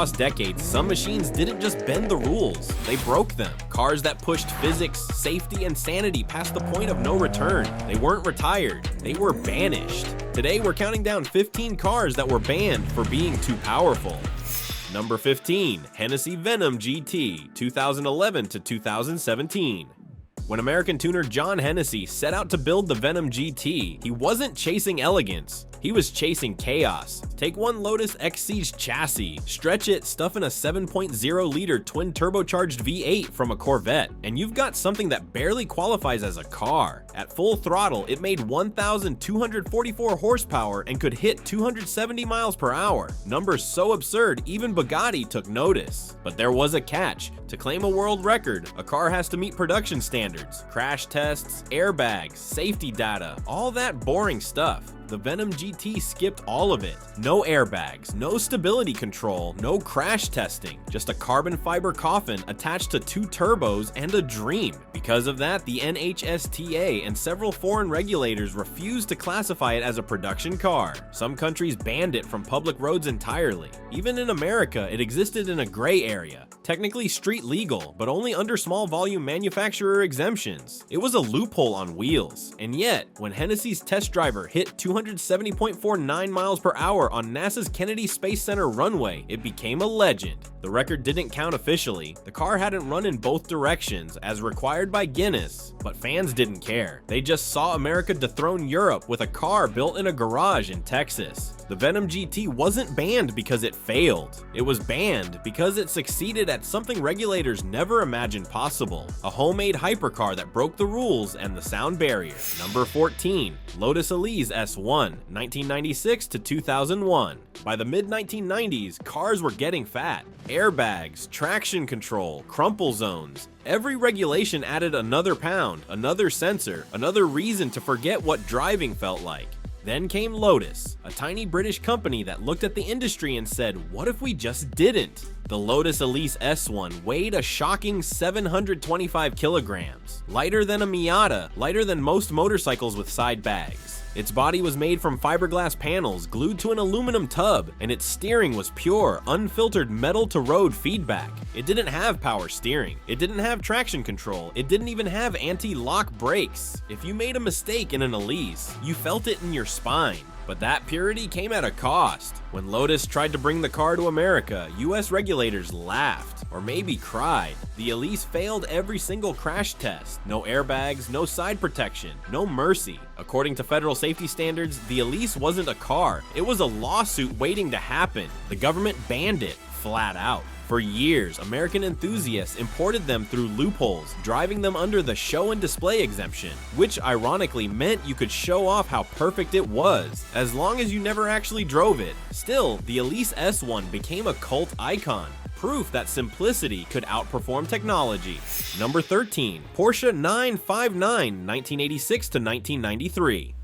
Across decades, some machines didn't just bend the rules, they broke them. Cars that pushed physics, safety, and sanity past the point of no return. They weren't retired, they were banished. Today, we're counting down 15 cars that were banned for being too powerful. Number 15, Hennessey Venom GT, 2011 to 2017. When American tuner John Hennessey set out to build the Venom GT, he wasn't chasing elegance, he was chasing chaos. Take one Lotus Exige chassis, stretch it, stuff in a 7.0-liter twin turbocharged V8 from a Corvette, and you've got something that barely qualifies as a car. At full throttle, it made 1,244 horsepower and could hit 270 miles per hour. Numbers so absurd, even Bugatti took notice. But there was a catch. To claim a world record, a car has to meet production standards, crash tests, airbags, safety data, all that boring stuff. The Venom GT skipped all of it. No airbags, no stability control, no crash testing, just a carbon fiber coffin attached to 2 turbos and a dream. Because of that, the NHRA and several foreign regulators refused to classify it as a production car. Some countries banned it from public roads entirely. Even in America, it existed in a gray area. Technically street legal, but only under small volume manufacturer exemptions. It was a loophole on wheels. And yet, when Hennessey's test driver hit 270.49 miles per hour on NASA's Kennedy Space Center runway, it became a legend. The record didn't count officially. The car hadn't run in both directions, as required by Guinness, but fans didn't care. They just saw America dethrone Europe with a car built in a garage in Texas. The Venom GT wasn't banned because it failed. It was banned because it succeeded at something regulators never imagined possible. A homemade hypercar that broke the rules and the sound barrier. Number 14, Lotus Elise S1, 1996 to 2001. By the mid-1990s, cars were getting fat. Airbags, traction control, crumple zones. Every regulation added another pound, another sensor, another reason to forget what driving felt like. Then came Lotus, a tiny British company that looked at the industry and said, what if we just didn't? The Lotus Elise S1 weighed a shocking 725 kilograms, lighter than a Miata, lighter than most motorcycles with side bags. Its body was made from fiberglass panels glued to an aluminum tub, and its steering was pure, unfiltered metal-to-road feedback. It didn't have power steering. It didn't have traction control. It didn't even have anti-lock brakes. If you made a mistake in an Elise, you felt it in your spine. But that purity came at a cost. When Lotus tried to bring the car to America, US regulators laughed, or maybe cried. The Elise failed every single crash test. No airbags, no side protection, no mercy. According to federal safety standards, the Elise wasn't a car. It was a lawsuit waiting to happen. The government banned it, flat out. For years, American enthusiasts imported them through loopholes, driving them under the show and display exemption, which ironically meant you could show off how perfect it was, as long as you never actually drove it. Still, the Elise S1 became a cult icon, proof that simplicity could outperform technology. Number 13, Porsche 959, 1986 to 1993.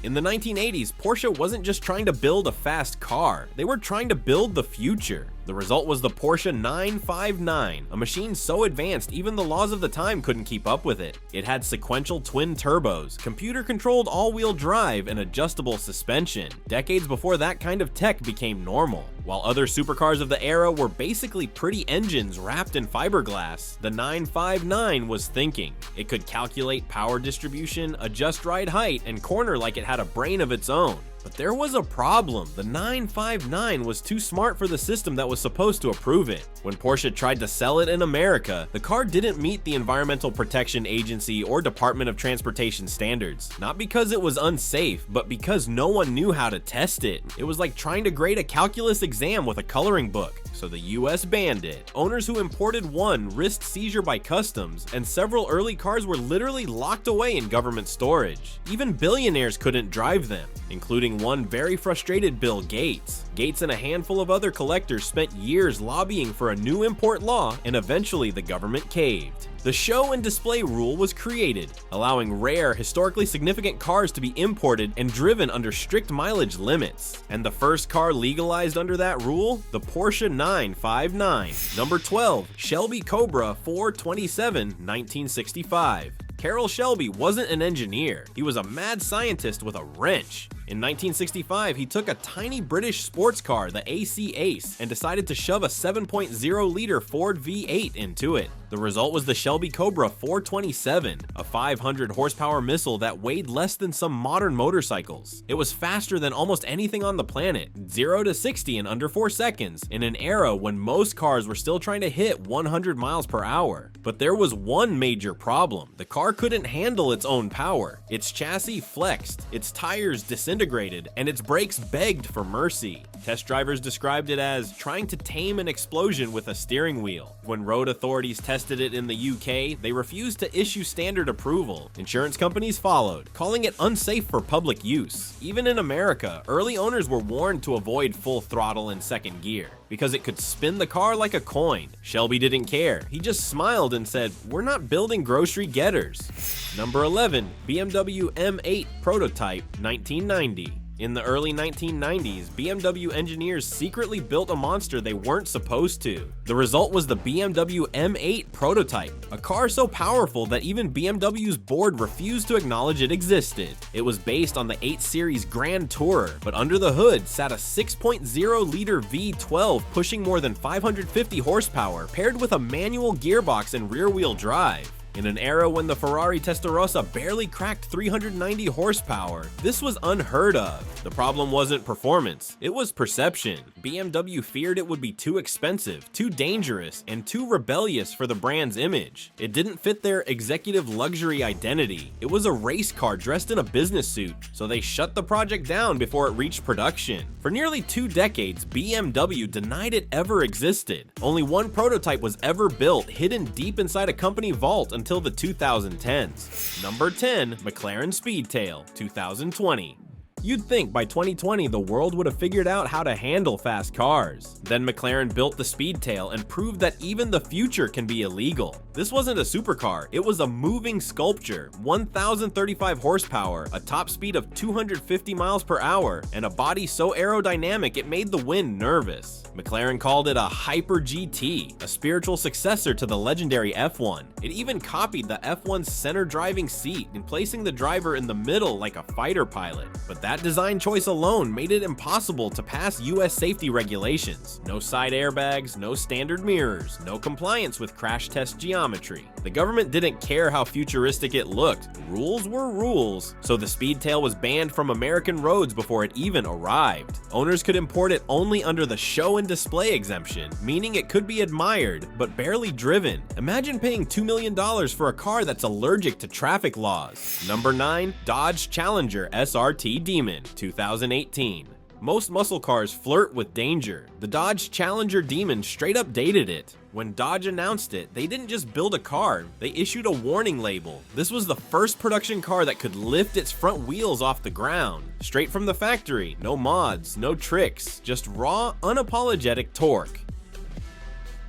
In the 1980s, Porsche wasn't just trying to build a fast car, they were trying to build the future. The result was the Porsche 959, a machine so advanced even the laws of the time couldn't keep up with it. It had sequential twin turbos, computer-controlled all-wheel drive, and adjustable suspension, decades before that kind of tech became normal. While other supercars of the era were basically pretty engines wrapped in fiberglass, the 959 was thinking. It could calculate power distribution, adjust ride height, and corner like it had a brain of its own. But there was a problem. The 959 was too smart for the system that was supposed to approve it. When Porsche tried to sell it in America, the car didn't meet the Environmental Protection Agency or Department of Transportation standards. Not because it was unsafe, but because no one knew how to test it. It was like trying to grade a calculus exam with a coloring book. So the US banned it. Owners who imported one risked seizure by customs, and several early cars were literally locked away in government storage. Even billionaires couldn't drive them, including one very frustrated Bill Gates. Gates and a handful of other collectors spent years lobbying for a new import law, and eventually the government caved. The show and display rule was created, allowing rare, historically significant cars to be imported and driven under strict mileage limits. And the first car legalized under that rule? The Porsche 959. Number 12, Shelby Cobra 427, 1965. Carroll Shelby wasn't an engineer, he was a mad scientist with a wrench. In 1965, he took a tiny British sports car, the AC Ace, and decided to shove a 7.0-liter Ford V8 into it. The result was the Shelby Cobra 427, a 500-horsepower missile that weighed less than some modern motorcycles. It was faster than almost anything on the planet, 0 to 60 in under 4 seconds, in an era when most cars were still trying to hit 100 miles per hour. But there was one major problem. The car couldn't handle its own power. Its chassis flexed, its tires disintegrated, and its brakes begged for mercy. Test drivers described it as trying to tame an explosion with a steering wheel. When road authorities tested it in the UK, they refused to issue standard approval. Insurance companies followed, calling it unsafe for public use. Even in America, early owners were warned to avoid full throttle in second gear because it could spin the car like a coin. Shelby didn't care. He just smiled and said, "We're not building grocery getters." Number 11, BMW M8 prototype, 1990. In the early 1990s, BMW engineers secretly built a monster they weren't supposed to. The result was the BMW M8 prototype, a car so powerful that even BMW's board refused to acknowledge it existed. It was based on the 8 Series Grand Tourer, but under the hood sat a 6.0-liter V12 pushing more than 550 horsepower, paired with a manual gearbox and rear-wheel drive. In an era when the Ferrari Testarossa barely cracked 390 horsepower, this was unheard of. The problem wasn't performance, it was perception. BMW feared it would be too expensive, too dangerous, and too rebellious for the brand's image. It didn't fit their executive luxury identity. It was a race car dressed in a business suit, so they shut the project down before it reached production. For nearly 2 decades, BMW denied it ever existed. Only one prototype was ever built, hidden deep inside a company vault until the 2010s. Number 10, McLaren Speedtail, 2020. You'd think by 2020 the world would have figured out how to handle fast cars. Then McLaren built the Speedtail and proved that even the future can be illegal. This wasn't a supercar, it was a moving sculpture, 1,035 horsepower, a top speed of 250 miles per hour, and a body so aerodynamic it made the wind nervous. McLaren called it a Hyper GT, a spiritual successor to the legendary F1. It even copied the F1's center driving seat in placing the driver in the middle like a fighter pilot. But that design choice alone made it impossible to pass US safety regulations. No side airbags, no standard mirrors, no compliance with crash test geometry. The government didn't care how futuristic it looked. Rules were rules, so the Speedtail was banned from American roads before it even arrived. Owners could import it only under the show and display exemption, meaning it could be admired, but barely driven. Imagine paying $2 million for a car that's allergic to traffic laws. Number 9, Dodge Challenger SRT Demon, 2018. Most muscle cars flirt with danger. The Dodge Challenger Demon straight up dated it. When Dodge announced it, they didn't just build a car, they issued a warning label. This was the first production car that could lift its front wheels off the ground. Straight from the factory, no mods, no tricks, just raw, unapologetic torque.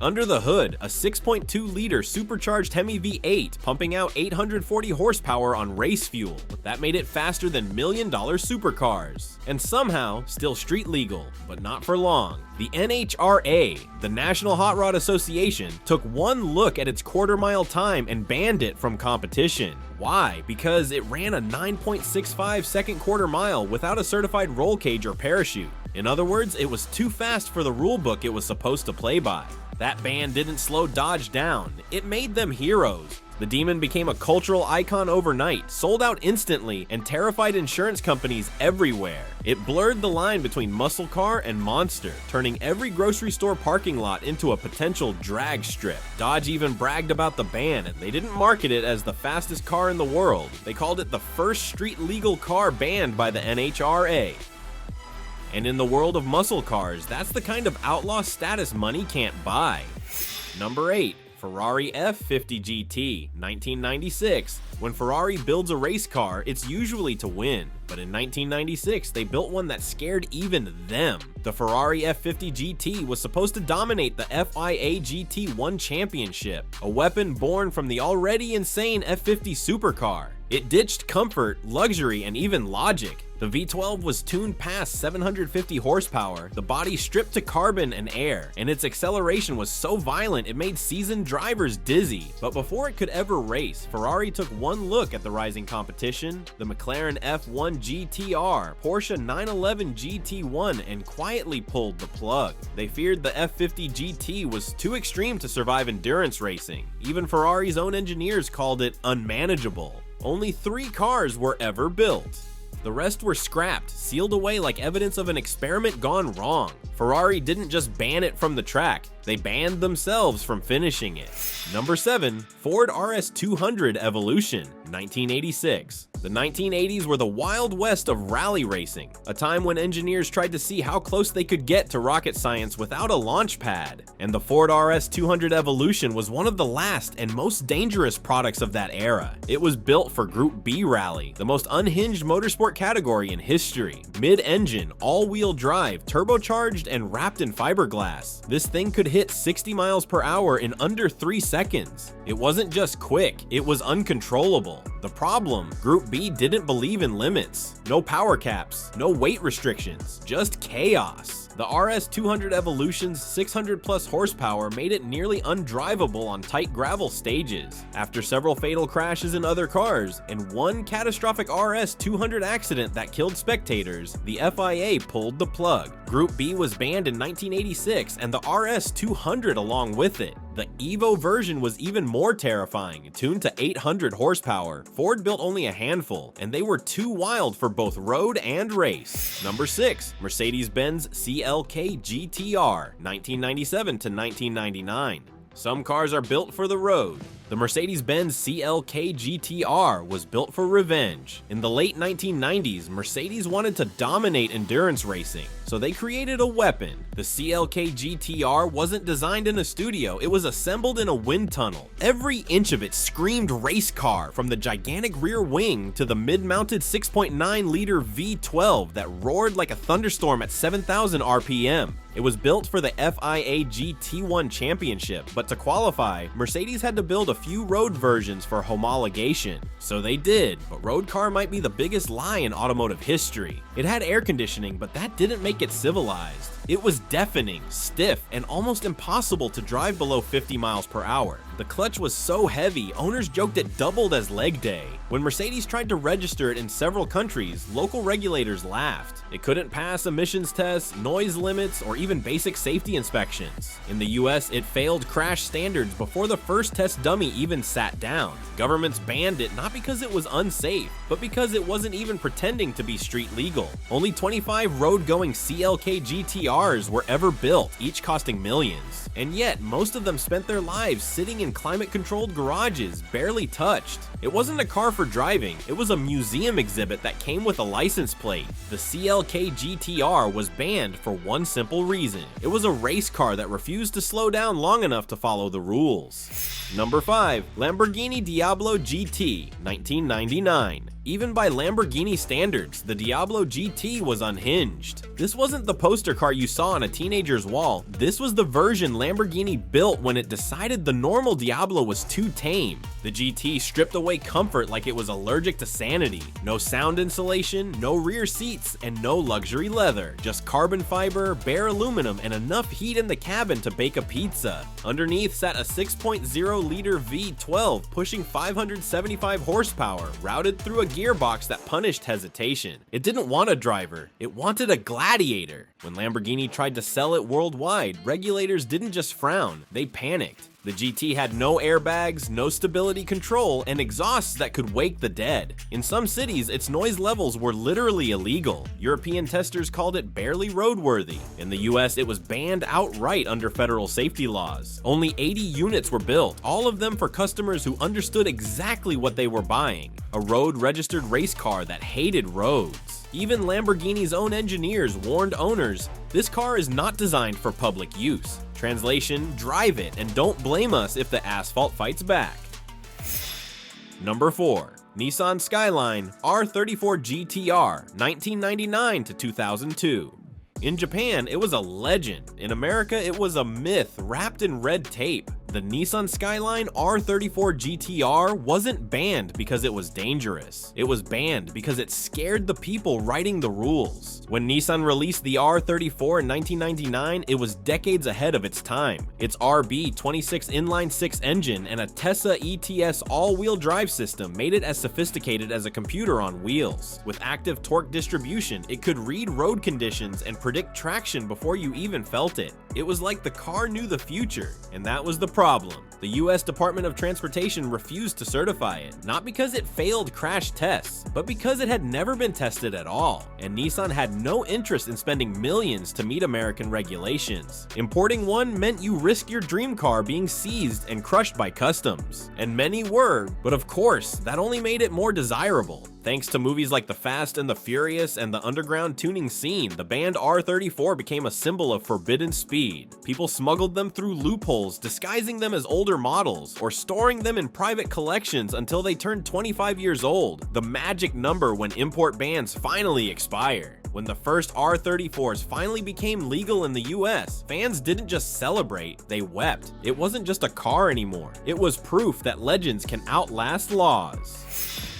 Under the hood, a 6.2-liter supercharged Hemi V8 pumping out 840 horsepower on race fuel. That made it faster than million-dollar supercars. And somehow, still street legal, but not for long. The NHRA, the National Hot Rod Association, took one look at its quarter-mile time and banned it from competition. Why? Because it ran a 9.65-second quarter mile without a certified roll cage or parachute. In other words, it was too fast for the rulebook it was supposed to play by. That ban didn't slow Dodge down, it made them heroes. The Demon became a cultural icon overnight, sold out instantly, and terrified insurance companies everywhere. It blurred the line between muscle car and monster, turning every grocery store parking lot into a potential drag strip. Dodge even bragged about the ban, and they didn't market it as the fastest car in the world. They called it the first street legal car banned by the NHRA. And in the world of muscle cars, that's the kind of outlaw status money can't buy. Number 8. Ferrari F50 GT, 1996. When Ferrari builds a race car, it's usually to win. But in 1996, they built one that scared even them. The Ferrari F50 GT was supposed to dominate the FIA GT1 championship, a weapon born from the already insane F50 supercar. It ditched comfort, luxury, and even logic. The V12 was tuned past 750 horsepower, the body stripped to carbon and air, and its acceleration was so violent it made seasoned drivers dizzy. But before it could ever race, Ferrari took one look at the rising competition, the McLaren F1 GTR, Porsche 911 GT1, and quietly pulled the plug. They feared the F50 GT was too extreme to survive endurance racing. Even Ferrari's own engineers called it unmanageable. Only 3 cars were ever built. The rest were scrapped, sealed away like evidence of an experiment gone wrong. Ferrari didn't just ban it from the track, they banned themselves from finishing it. Number 7. Ford RS200 Evolution, 1986. The 1980s were the Wild West of rally racing, a time when engineers tried to see how close they could get to rocket science without a launch pad. And the Ford RS200 Evolution was one of the last and most dangerous products of that era. It was built for Group B rally, the most unhinged motorsport category in history. Mid-engine, all-wheel drive, turbocharged, and wrapped in fiberglass. This thing could hit 60 miles per hour in under 3 seconds. It wasn't just quick, it was uncontrollable. The problem, Group B didn't believe in limits. No power caps, no weight restrictions, just chaos. The RS200 Evolution's 600 plus horsepower made it nearly undrivable on tight gravel stages. After several fatal crashes in other cars, and one catastrophic RS200 accident that killed spectators, the FIA pulled the plug. Group B was banned in 1986 and the RS200 along with it. The Evo version was even more terrifying, tuned to 800 horsepower. Ford built only a handful, and they were too wild for both road and race. Number 6. Mercedes-Benz CLK GTR, 1997 to 1999. Some cars are built for the road. The Mercedes-Benz CLK GTR was built for revenge. In the late 1990s, Mercedes wanted to dominate endurance racing, so they created a weapon. The CLK GTR wasn't designed in a studio, it was assembled in a wind tunnel. Every inch of it screamed race car, from the gigantic rear wing to the mid-mounted 6.9-liter V12 that roared like a thunderstorm at 7,000 RPM. It was built for the FIA GT1 Championship, but to qualify, Mercedes had to build a few road versions for homologation. So they did, but road car might be the biggest lie in automotive history. It had air conditioning, but that didn't make it civilized. It was deafening, stiff, and almost impossible to drive below 50 miles per hour. The clutch was so heavy, owners joked it doubled as leg day. When Mercedes tried to register it in several countries, local regulators laughed. It couldn't pass emissions tests, noise limits, or even basic safety inspections. In the US, it failed crash standards before the first test dummy even sat down. Governments banned it not because it was unsafe, but because it wasn't even pretending to be street legal. Only 25 road-going CLK GTRs were ever built, each costing millions. And yet, most of them spent their lives sitting in climate-controlled garages, barely touched. It wasn't a car for driving, it was a museum exhibit that came with a license plate. The CLK GTR was banned for one simple reason. It was a race car that refused to slow down long enough to follow the rules. Number 5. Lamborghini Diablo GT, 1999. Even by Lamborghini standards, the Diablo GT was unhinged. This wasn't the poster car you saw on a teenager's wall, this was the version Lamborghini built when it decided the normal Diablo was too tame. The GT stripped away comfort like it was allergic to sanity. No sound insulation, no rear seats, and no luxury leather. Just carbon fiber, bare aluminum, and enough heat in the cabin to bake a pizza. Underneath sat a 6.0-liter V12 pushing 575 horsepower, routed through a gearbox that punished hesitation. It didn't want a driver, it wanted a gladiator. When Lamborghini tried to sell it worldwide, regulators didn't just frown, they panicked. The GT had no airbags, no stability control, and exhausts that could wake the dead. In some cities, its noise levels were literally illegal. European testers called it barely roadworthy. In the US, it was banned outright under federal safety laws. Only 80 units were built, all of them for customers who understood exactly what they were buying. A road-registered race car that hated roads. Even Lamborghini's own engineers warned owners, this car is not designed for public use. Translation, drive it and don't blame us if the asphalt fights back. Number 4. Nissan Skyline R34 GTR, 1999 to 2002. In Japan, it was a legend. In America, it was a myth wrapped in red tape. The Nissan Skyline R34 GTR wasn't banned because it was dangerous. It was banned because it scared the people writing the rules. When Nissan released the R34 in 1999, it was decades ahead of its time. Its RB26 inline-6 engine and a Tessa ETS all-wheel drive system made it as sophisticated as a computer on wheels. With active torque distribution, it could read road conditions and predict traction before you even felt it. It was like the car knew the future, and that was the problem. The US Department of Transportation refused to certify it, not because it failed crash tests, but because it had never been tested at all, and Nissan had no interest in spending millions to meet American regulations. Importing one meant you risk your dream car being seized and crushed by customs, and many were, but of course, that only made it more desirable. Thanks to movies like The Fast and the Furious and the underground tuning scene, the banned R34 became a symbol of forbidden speed. People smuggled them through loopholes, disguising them as older models, or storing them in private collections until they turned 25 years old, the magic number when import bans finally expire. When the first R34s finally became legal in the US, fans didn't just celebrate, they wept. It wasn't just a car anymore. It was proof that legends can outlast laws.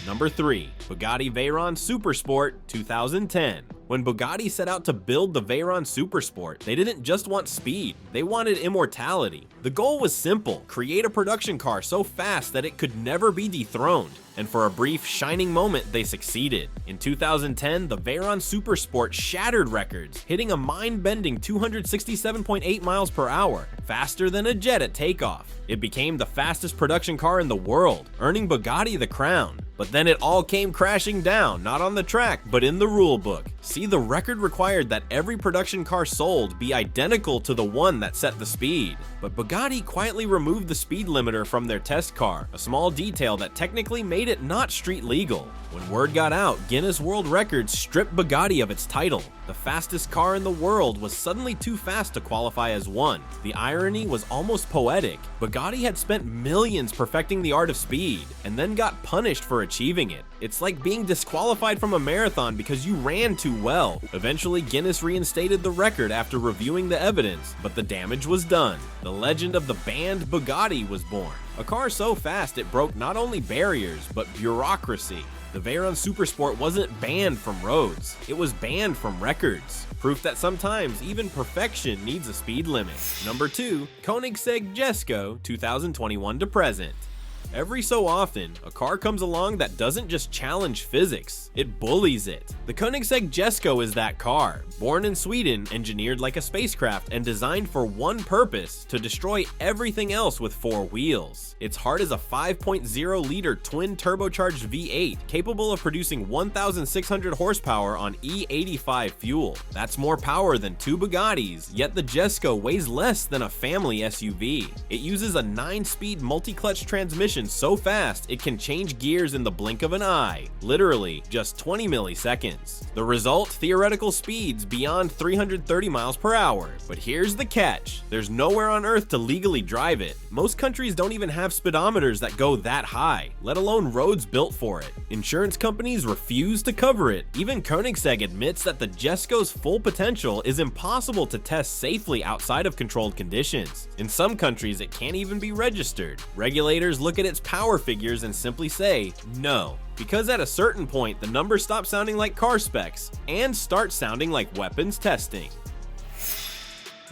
Number 3. Bugatti Veyron Supersport 2010. When Bugatti set out to build the Veyron Supersport, they didn't just want speed, they wanted immortality. The goal was simple: create a production car so fast that it could never be dethroned. And for a brief, shining moment, they succeeded. In 2010, the Veyron Supersport shattered records, hitting a mind-bending 267.8 miles per hour, faster than a jet at takeoff. It became the fastest production car in the world, earning Bugatti the crown. But then it all came crashing down, not on the track, but in the rulebook. See, the record required that every production car sold be identical to the one that set the speed. But Bugatti quietly removed the speed limiter from their test car, a small detail that technically made it not street legal. When word got out, Guinness World Records stripped Bugatti of its title. The fastest car in the world was suddenly too fast to qualify as one. The irony was almost poetic. Bugatti had spent millions perfecting the art of speed, and then got punished for achieving it. It's like being disqualified from a marathon because you ran too well. Eventually, Guinness reinstated the record after reviewing the evidence, but the damage was done. The legend of the banned Bugatti was born. A car so fast it broke not only barriers, but bureaucracy. The Veyron Supersport wasn't banned from roads, it was banned from records. Proof that sometimes even perfection needs a speed limit. Number 2, Koenigsegg Jesko 2021 to present. Every so often, a car comes along that doesn't just challenge physics, it bullies it. The Koenigsegg Jesko is that car. Born in Sweden, engineered like a spacecraft, and designed for one purpose: to destroy everything else with 4 wheels. Its heart is a 5.0-liter twin turbocharged V8, capable of producing 1,600 horsepower on E85 fuel. That's more power than 2 Bugattis, yet the Jesko weighs less than a family SUV. It uses a 9-speed multi-clutch transmission so fast it can change gears in the blink of an eye, literally just 20 milliseconds. The result? Theoretical speeds beyond 330 miles per hour. But here's the catch: there's nowhere on earth to legally drive it. Most countries don't even have speedometers that go that high, let alone roads built for it. Insurance companies refuse to cover it. Even Koenigsegg admits that the Jesko's full potential is impossible to test safely outside of controlled conditions. In some countries, it can't even be registered. Regulators look at its power figures and simply say no, because at a certain point the numbers stop sounding like car specs and start sounding like weapons testing.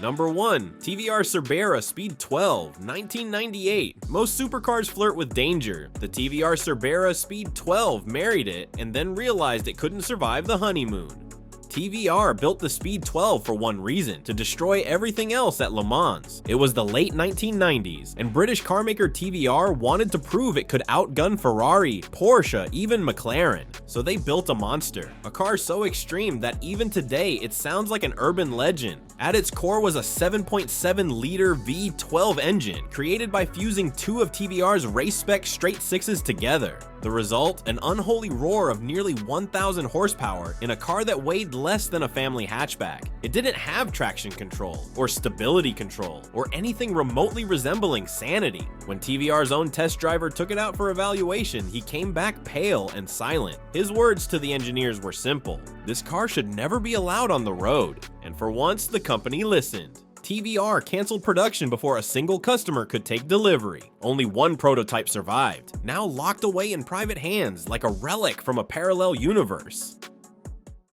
Number 1. TVR Cerbera Speed 12, 1998. Most supercars flirt with danger. The TVR Cerbera Speed 12 married it and then realized it couldn't survive the honeymoon. TVR built the Speed 12 for one reason: to destroy everything else at Le Mans. It was the late 1990s, and British carmaker TVR wanted to prove it could outgun Ferrari, Porsche, even McLaren. So they built a monster, a car so extreme that even today it sounds like an urban legend. At its core was a 7.7-liter V12 engine, created by fusing 2 of TVR's race-spec straight 6s together. The result? An unholy roar of nearly 1,000 horsepower in a car that weighed less than a family hatchback. It didn't have traction control, or stability control, or anything remotely resembling sanity. When TVR's own test driver took it out for evaluation, he came back pale and silent. His words to the engineers were simple: this car should never be allowed on the road. And for once, the company listened. TVR canceled production before a single customer could take delivery. Only one prototype survived, now locked away in private hands like a relic from a parallel universe.